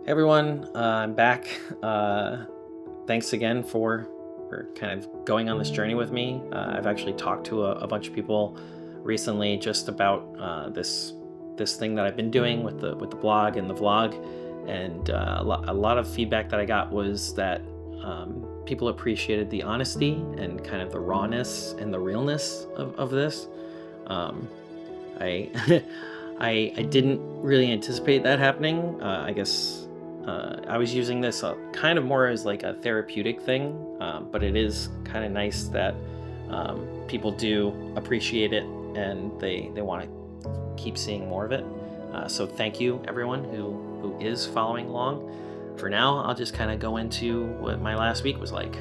Hey everyone, I'm back. Thanks again for kind of going on this journey with me. I've actually talked to a bunch of people recently just about this thing that I've been doing with the blog and the vlog, and a lot of feedback that I got was that people appreciated the honesty and kind of the rawness and the realness of this. I I didn't really anticipate that happening. I guess I was using this kind of more as like a therapeutic thing, but it is kind of nice that people do appreciate it and they want to keep seeing more of it. So thank you everyone who is following along. For now, I'll just kind of go into what my last week was like.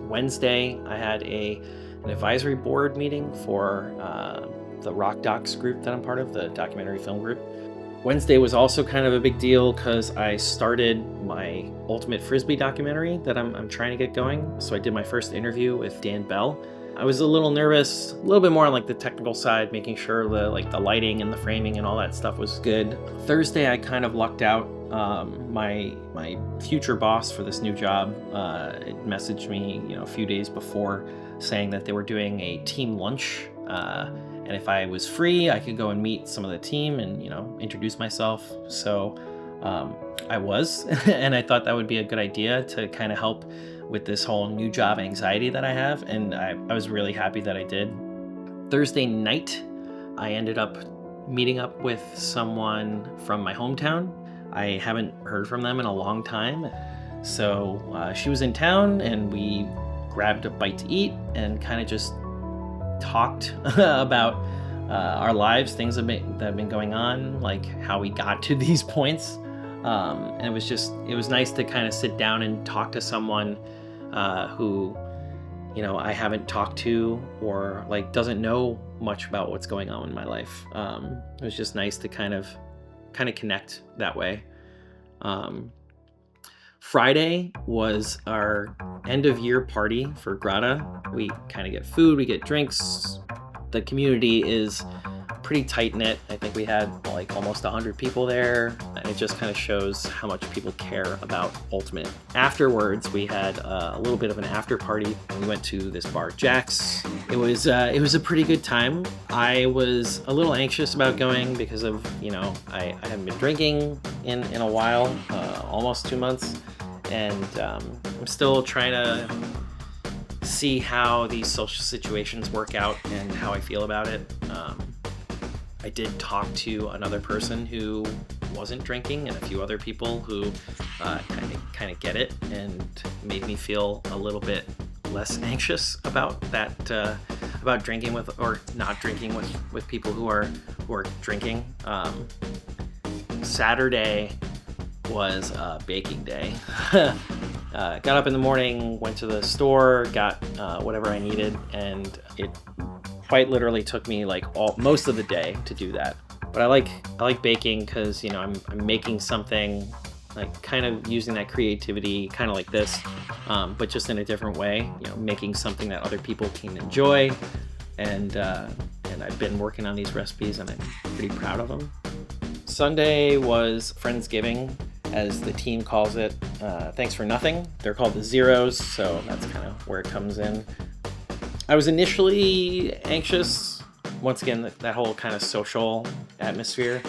Wednesday, I had an advisory board meeting for the RocDocs group that I'm part of, the documentary film group. Wednesday was also kind of a big deal because I started my ultimate frisbee documentary that I'm trying to get going. So I did my first interview with Dan Bell. I was a little nervous, a little bit more on like the technical side, making sure the lighting and the framing and all that stuff was good. Thursday, I kind of lucked out. My future boss for this new job it messaged me, a few days before, saying that they were doing a team lunch. And if I was free, I could go and meet some of the team and, introduce myself. So I was, and I thought that would be a good idea to kind of help with this whole new job anxiety that I have. And I was really happy that I did. Thursday night, I ended up meeting up with someone from my hometown. I haven't heard from them in a long time. So she was in town and we grabbed a bite to eat and kind of just talked about our lives, things that have been going on, like how we got to these points. And it was nice to kind of sit down and talk to someone who, I haven't talked to or like doesn't know much about what's going on in my life. It was just nice to kind of connect that way. Friday was our end of year party for Grata. We kind of get food, we get drinks. The community is pretty tight knit. I think we had like almost 100 people there. And it just kind of shows how much people care about Ultimate. Afterwards, we had a little bit of an after party. We went to this bar, Jack's. It was a pretty good time. I was a little anxious about going because of, I haven't been drinking in a while, almost 2 months. And I'm still trying to see how these social situations work out and how I feel about it. I did talk to another person who wasn't drinking and a few other people who kind of get it and made me feel a little bit less anxious about that, about drinking with or not drinking with people who are drinking. Saturday was baking day. Got up in the morning, went to the store, got whatever I needed, and it quite literally took me like most of the day to do that. But I like baking because I'm making something, like kind of using that creativity, kind of like this, but just in a different way. Making something that other people can enjoy, and I've been working on these recipes and I'm pretty proud of them. Sunday was Friendsgiving, as the team calls it. Thanks for nothing. They're called the Zeros, so that's kind of where it comes in. I was initially anxious, once again, that whole kind of social atmosphere,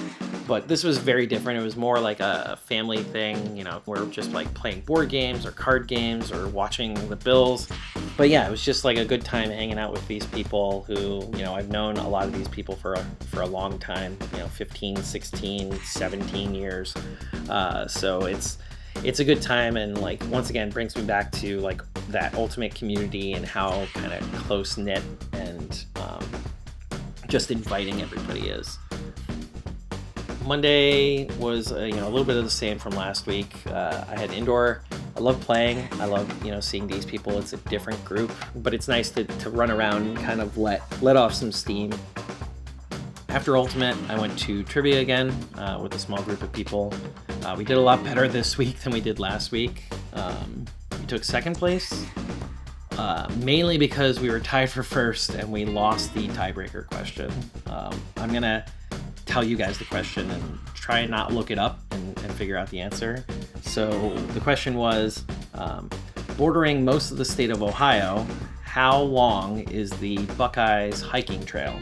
but this was very different. It was more like a family thing, we're just like playing board games or card games or watching the Bills. But yeah, it was just like a good time hanging out with these people who, I've known a lot of these people for a long time, 15, 16, 17 years. So it's a good time, and like once again brings me back to like that Ultimate community and how kind of close knit and just inviting everybody is. Monday was a little bit of the same from last week. I had indoor. I love playing. I love seeing these people. It's a different group, but it's nice to run around and kind of let off some steam. After Ultimate, I went to trivia again with a small group of people. We did a lot better this week than we did last week. We took second place, mainly because we were tied for first and we lost the tiebreaker question. I'm going to tell you guys the question and try and not look it up and figure out the answer. So the question was, bordering most of the state of Ohio, how long is the Buckeyes hiking trail?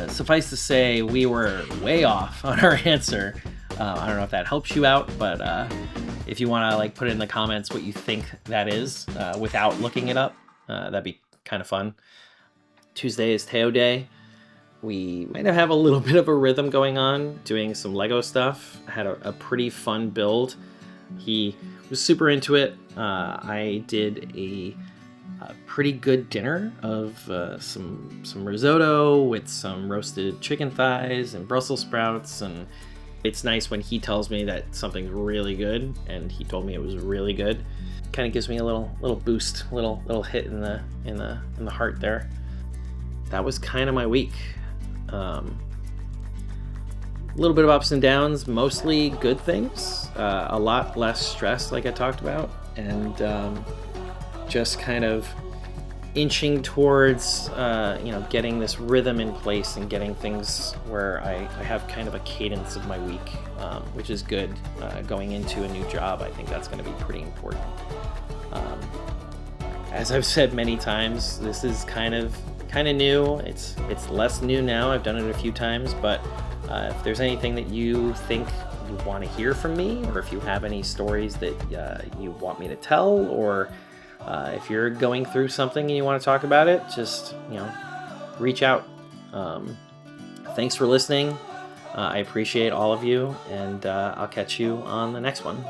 Suffice to say, we were way off on our answer. I don't know if that helps you out, but if you want to like put it in the comments what you think that is without looking it up, that'd be kind of fun. Tuesday is Teo Day. We might have a little bit of a rhythm going on, doing some Lego stuff. I had a pretty fun build. He was super into it. I did a pretty good dinner of some risotto with some roasted chicken thighs and Brussels sprouts, and it's nice when he tells me that something's really good, and he told me it was really good. Kind of gives me a little boost, little hit in the heart there. That was kind of my week. A little bit of ups and downs, mostly good things. A lot less stress, like I talked about, and just kind of inching towards getting this rhythm in place and getting things where I have kind of a cadence of my week, which is good. Going into a new job, I think that's going to be pretty important. As I've said many times, this is kind of new. It's less new now. I've done it a few times, but if there's anything that you think you want to hear from me, or if you have any stories that you want me to tell, or if you're going through something and you want to talk about it, just reach out. Thanks for listening. I appreciate all of you, and I'll catch you on the next one.